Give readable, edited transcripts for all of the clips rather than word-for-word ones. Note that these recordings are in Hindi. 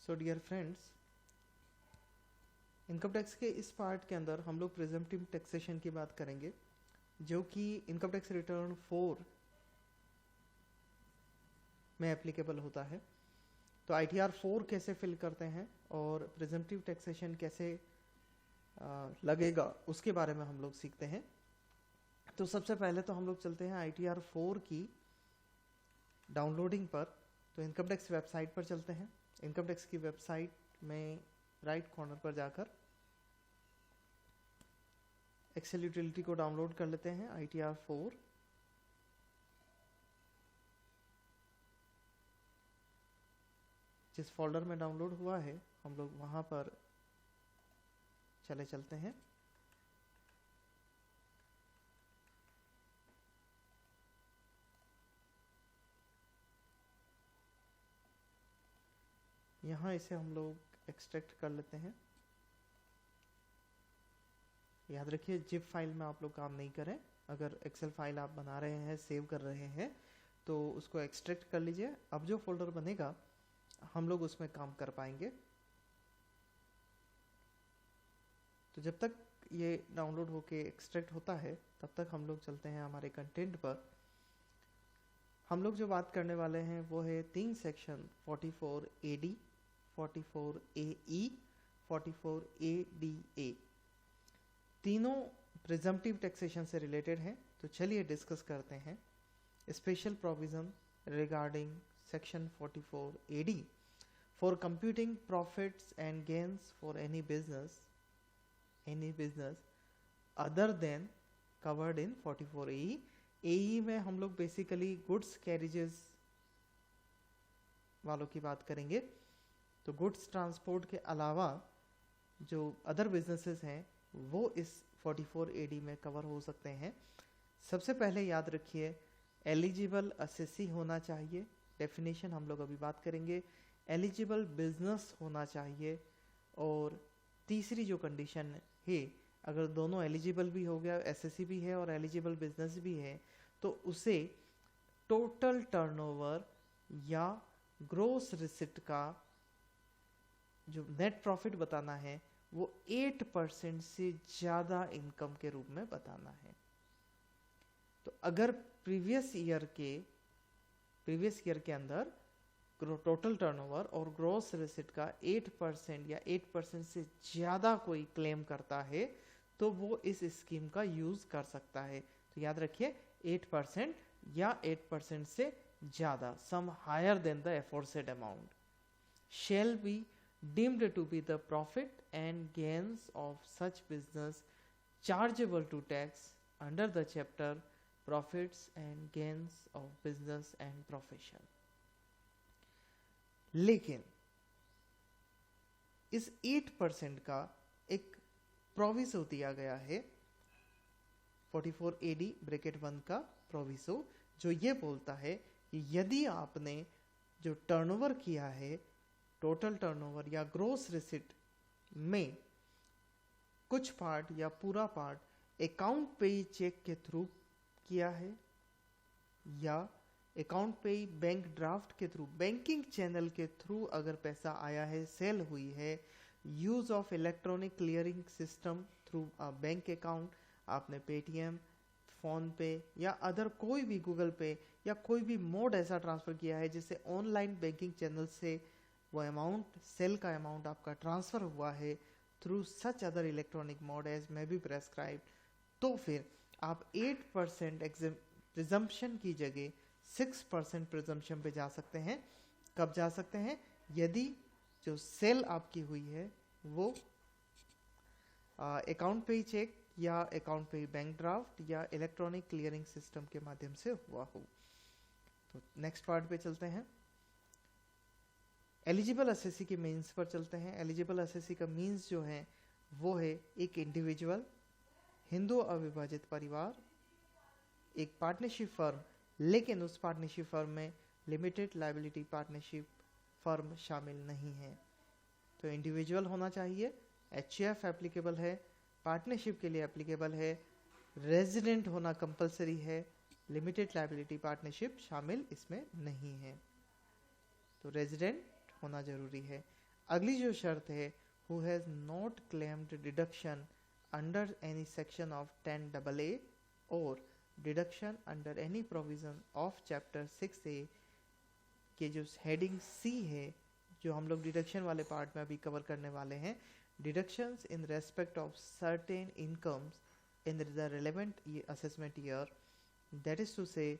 सो डियर फ्रेंड्स, इनकम टैक्स के इस पार्ट के अंदर हम लोग प्रिजम्पटिव टैक्सेशन की बात करेंगे, जो कि इनकम टैक्स रिटर्न 4 में एप्लीकेबल होता है। तो ITR 4 कैसे फिल करते हैं और प्रिजम्पटिव टैक्सेशन कैसे लगेगा उसके बारे में हम लोग सीखते हैं। तो सबसे पहले तो हम लोग चलते हैं ITR 4 की डाउनलोडिंग पर। तो इनकम टैक्स वेबसाइट पर चलते हैं। इनकम टैक्स की वेबसाइट में राइट कॉर्नर पर जाकर एक्सेल यूटिलिटी को डाउनलोड कर लेते हैं, ITR 4। जिस फोल्डर में डाउनलोड हुआ है हम लोग वहां पर चलते हैं। यहाँ इसे हम लोग एक्सट्रैक्ट कर लेते हैं। याद रखिए जिप फाइल में आप लोग काम नहीं करें। अगर एक्सेल फाइल आप बना रहे हैं, सेव कर रहे हैं, तो उसको एक्सट्रैक्ट कर लीजिए। अब जो फोल्डर बनेगा हम लोग उसमें काम कर पाएंगे। तो जब तक ये डाउनलोड होके एक्सट्रैक्ट होता है तब तक हम लोग चलते हैं हमारे कंटेंट पर। हम लोग जो बात करने वाले हैं वो है 3 सेक्शन 44AD, 44AE, 44ADA। तीनों प्रिजम्पटिव टैक्सेशन से रिलेटेड हैं। तो चलिए डिस्कस करते हैं। Special provision regarding section 44AD for computing profits and gains for any business other than covered in 44AE। AE में हम लोग बेसिकली गुड्स कैरिजेस वालों की बात करेंगे। तो गुड्स ट्रांसपोर्ट के अलावा जो अदर बिजनेसेस हैं वो इस 44AD में कवर हो सकते हैं। सबसे पहले याद रखिए एलिजिबल असेसी होना चाहिए। डेफिनेशन हम लोग अभी बात करेंगे। एलिजिबल बिजनेस होना चाहिए। और तीसरी जो कंडीशन है, अगर दोनों एलिजिबल भी हो गया, एसएससी भी है और एलिजिबल बिजनेस भी है, तो उसे टोटल टर्नओवर या ग्रोस रिसिप्ट का जो नेट प्रॉफिट बताना है वो 8% से ज्यादा इनकम के रूप में बताना है। तो अगर प्रीवियस ईयर के अंदर टोटल टर्नओवर और ग्रोस रिसिप्ट का 8% या 8% से ज्यादा कोई क्लेम करता है तो वो इस स्कीम का यूज कर सकता है। तो याद रखिए 8% या 8% से ज्यादा, sum higher than the aforesaid amount, shall be deemed to be the profit and gains of such business chargeable to tax under the chapter profits and gains of business and profession। लेकिन इस 8% का एक प्रोविसो दिया गया है, 44AD ब्रैकेट 1 का प्रोविसो, जो ये बोलता है कि यदि आपने जो टर्नओवर किया है टोटल टर्नओवर या ग्रोस रिसिप्ट में कुछ पार्ट या पूरा पार्ट अकाउंट पे चेक के थ्रू किया है या अकाउंट पे बैंक ड्राफ्ट के थ्रू, बैंकिंग चैनल के थ्रू अगर पैसा आया है, सेल हुई है, use of electronic clearing system through bank account, आपने पेटीएम, फोन पे या अदर कोई भी गूगल पे या कोई भी मोड ऐसा ट्रांसफर किया है जिससे ऑनलाइन बैंकिंग चैनल से वो अमाउंट, सेल का अमाउंट आपका ट्रांसफर हुआ है through such other electronic mode as may be prescribed, तो फिर आप 8% प्रिजम्पशन की जगह 6% प्रिजम्पशन पे जा सकते हैं। कब जा सकते हैं? यदि जो सेल आपकी हुई है वो अकाउंट पे चेक या अकाउंट पे बैंक ड्राफ्ट या इलेक्ट्रॉनिक क्लियरिंग सिस्टम के माध्यम से हुआ हो। तो नेक्स्ट पार्ट पे चलते हैं। एलिजिबल असेसी के मीन्स पर चलते हैं। एलिजिबल असेसी का मीन्स जो है वो है एक इंडिविजुअल, हिंदू अविभाजित परिवार, एक पार्टनरशिप फर्म, लेकिन उस पार्टनरशिप फर्म में लिमिटेड लायबिलिटी पार्टनरशिप फर्म शामिल नहीं है। तो इंडिविजुअल होना चाहिए, HUF एप्लीकेबल है, पार्टनरशिप के लिए एप्लीकेबल है, रेजिडेंट होना कंपलसरी है, लिमिटेड लायबिलिटी पार्टनरशिप शामिल इसमें नहीं है। तो रेजिडेंट होना जरूरी है। अगली जो शर्त है, who has not claimed deduction under any section of 10AA और deduction under any provision of chapter 6A के जो हेडिंग सी है, जो हम लोग डिडक्शन वाले पार्ट में अभी कवर करने वाले हैं, deductions in respect of certain incomes in the relevant assessment year, that is to say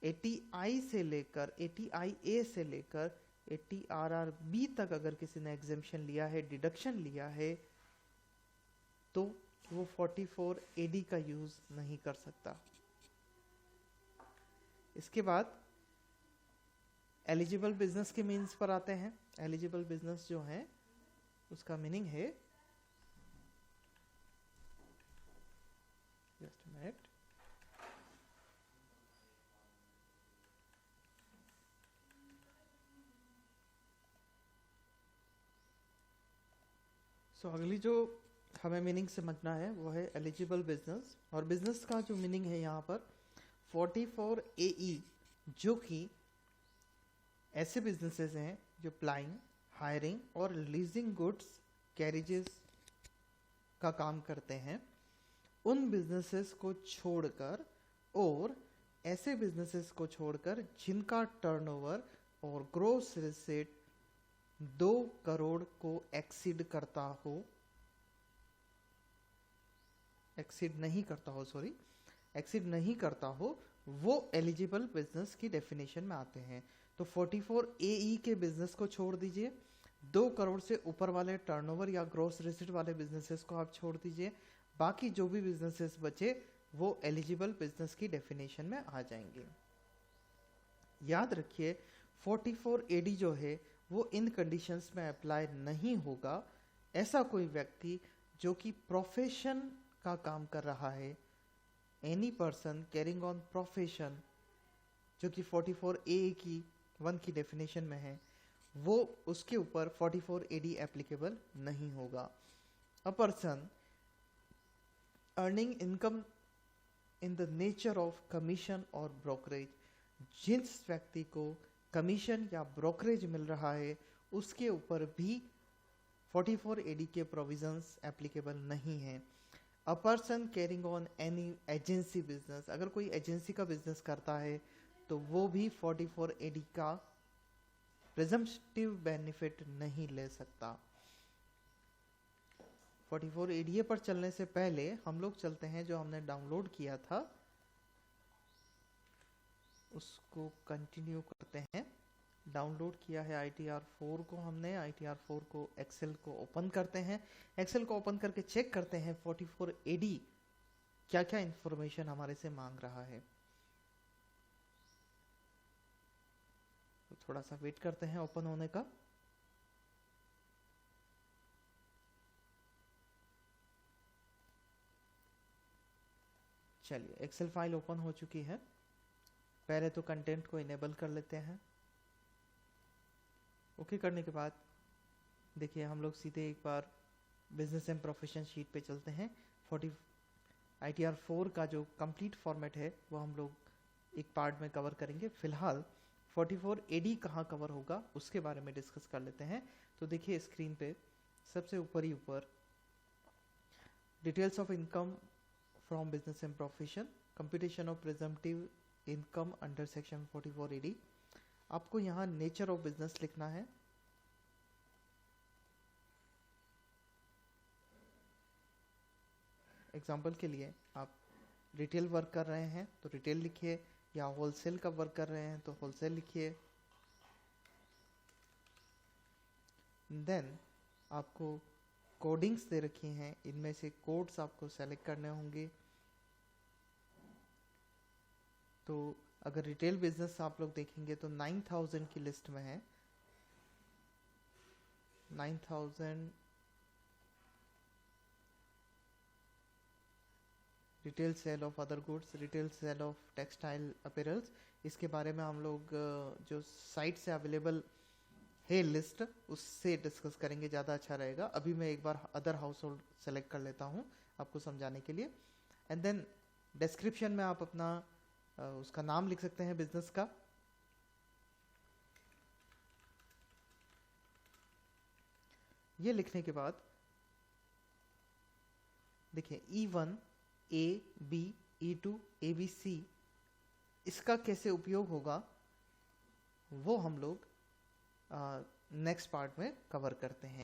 80I से लेकर 80IA से लेकर 80RRB तक अगर किसी ने एग्जेम्पशन लिया है, डिडक्शन लिया है, तो वो 44AD का यूज नहीं कर सकता। इसके बाद एलिजिबल बिजनेस के मीन्स पर आते हैं। एलिजिबल बिजनेस जो है उसका मीनिंग है, जस्ट मिनट, अगली जो हमें मीनिंग समझना है वो है एलिजिबल बिजनेस। और बिजनेस का जो मीनिंग है यहाँ पर 44AE, जो कि ऐसे बिजनेसेस हैं जो प्लाइंग, हायरिंग और लीजिंग गुड्स कैरिजेस का काम करते हैं, उन बिजनेसेस को छोड़कर और ऐसे बिजनेसेस को छोड़कर जिनका टर्नओवर और ग्रॉस रिसीट 2 करोड़ को एक्सीड करता हो, एक्सीड नहीं करता हो, वो एलिजिबल बिजनेस की डेफिनेशन में आते हैं। तो 44AE के बिजनेस को छोड़ दीजिए, 2 करोड़ से ऊपर वाले टर्नओवर या ग्रॉस रिसीट वाले बिजनेसेस को आप छोड़ दीजिए, बाकी जो भी बिजनेसेस बचे वो एलिजिबल बिजनेस की डेफिनेशन में आ जाएंगे। याद रखिए 44AD जो है वो इन कंडीशंस में अप्लाई नहीं होगा। ऐसा कोई व्यक्ति जो कि प्रोफेशन का काम कर रहा है, any person carrying on profession, जो कि 44A की 1 की डेफिनेशन में है, वो उसके ऊपर 44AD एप्लीकेबल नहीं होगा। A person earning income in the nature of commission और ब्रोकरेज, जिस व्यक्ति को कमीशन या ब्रोकरेज मिल रहा है उसके ऊपर भी 44AD के प्रोविजंस एप्लीकेबल नहीं है। A person carrying on any agency business, अगर कोई एजेंसी का बिजनेस करता है तो वो भी 44AD का प्रिजम्पटिव बेनिफिट नहीं ले सकता। 44AD पर चलने से पहले हम लोग चलते हैं जो हमने डाउनलोड किया था उसको कंटिन्यू करते हैं। डाउनलोड किया है ITR4 को हमने, ITR4 को एक्सेल को ओपन करते हैं। एक्सेल को ओपन करके चेक करते हैं 44AD क्या क्या इंफॉर्मेशन हमारे से मांग रहा है। तो थोड़ा सा वेट करते हैं ओपन होने का। चलिए एक्सेल फाइल ओपन हो चुकी है। पहले तो कंटेंट को इनेबल कर लेते हैं। ओके करने के बाद देखिए हम लोग सीधे एक बार बिजनेस एंड प्रोफेशन शीट पे चलते हैं। ITR4 का जो कंप्लीट फॉर्मेट है वो हम लोग एक पार्ट में कवर करेंगे। फिलहाल 44AD कहाँ कवर होगा उसके बारे में डिस्कस कर लेते हैं। तो देखिए स्क्रीन पे सबसे ऊपर ही ऊपर details of income from business and profession, computation of presumptive income under section 44AD। आपको यहाँ नेचर ऑफ बिजनेस लिखना है। एग्जाम्पल के लिए आप रिटेल वर्क कर रहे हैं तो रिटेल लिखिए, या होलसेल का वर्क कर रहे हैं तो होलसेल लिखिए। देन आपको कोडिंग्स दे रखी हैं, इनमें से कोड्स आपको सेलेक्ट करने होंगे। तो अगर रिटेल बिजनेस आप लोग देखेंगे तो 9000 की लिस्ट में है। 9000 retail sale of other goods, retail sale of textile apparels. इसके बारे में हम लोग जो साइट से अवेलेबल है लिस्ट उससे डिस्कस करेंगे, ज़्यादा अच्छा रहेगा। अभी मैं एक बार अदर हाउस होल्ड सेलेक्ट कर लेता हूँ आपको समझाने के लिए। एंड देन डिस्क्रिप्शन में आप अपना उसका नाम लिख सकते हैं बिजनेस का। ये लिखने के बाद देखिए E1 A B E2 ABC इसका कैसे उपयोग होगा वो हम लोग नेक्स्ट पार्ट में कवर करते हैं।